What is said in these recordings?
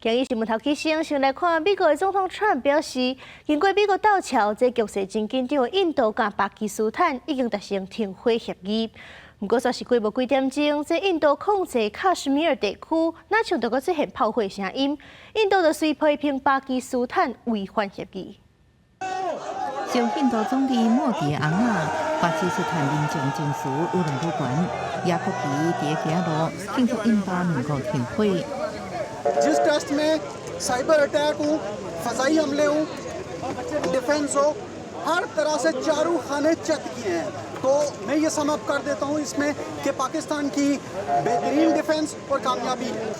今日新闻头起先来看美国的总统川普表示，经过美国倒桥，这局势真紧张的印度甲巴基斯坦已经达成停火协议。不过，煞是过无几点钟，这印度控制喀什米尔地区，哪像就搁出现炮火声音，印度就随批评巴基斯坦违反协议。受印度总理莫迪的翁仔，巴基斯坦民众情绪愈来愈悬，也迫其伫街路庆祝印巴两国停火。जिस टेस्ट में cyber attack हो, फजाई हमले हो, डिफेंस हो, हर तरह से चारों खाने चेक किए हैं। तो मैं ये सम अप कर देता हूँ इसमें कि पाकिस्तान की बेहतरीन डिफेंस और कामयाबी है।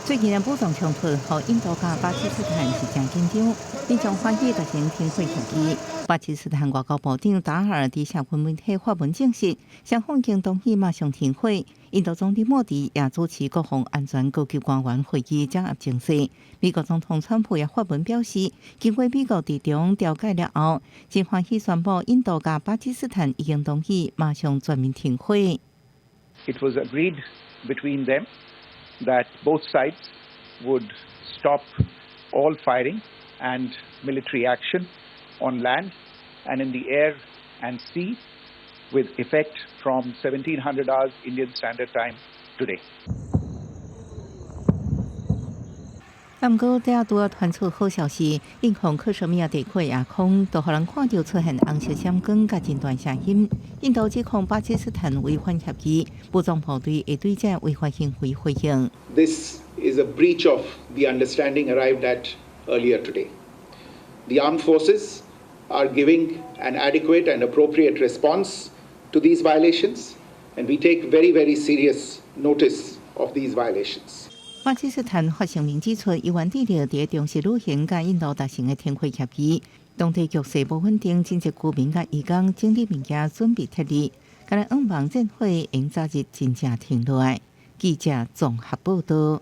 最近的武装冲突和印度甲巴基斯坦是真紧张，民众欢喜达成停火协议。巴基斯坦外交部长达尔伫社群媒体发文证实，双方已经同意马上停火。印度总理莫迪也主持国防安全高级官员会议掌握情势。美国总统川普也发文表示，经过美国伫中调解了后，真欢喜宣布印度甲巴基斯坦已经同意马上全面停火。It was agreed between them that both sides would stop all firing and military action on land and in the air and sea with effect from 1700 hours Indian Standard Time today. 不过，这拄要传出好消息，印控克什米尔地区夜空都互人看到出现红色闪光甲真大声音。印度指控巴基斯坦违反协议，武装部队会对这违法行为回应。This is a breach of the understanding arrived at earlier today. The armed forces are giving an adequate and appropriate response to these violations, and we take very, very serious notice of these violations. 巴基斯坦发声明指出，伊原底着伫中时旅行甲印度达成的停火协议，当地局势不稳定，真济居民甲移工整理物件准备撤离，甲咱望战火因早日真正停落来。记者综合报道。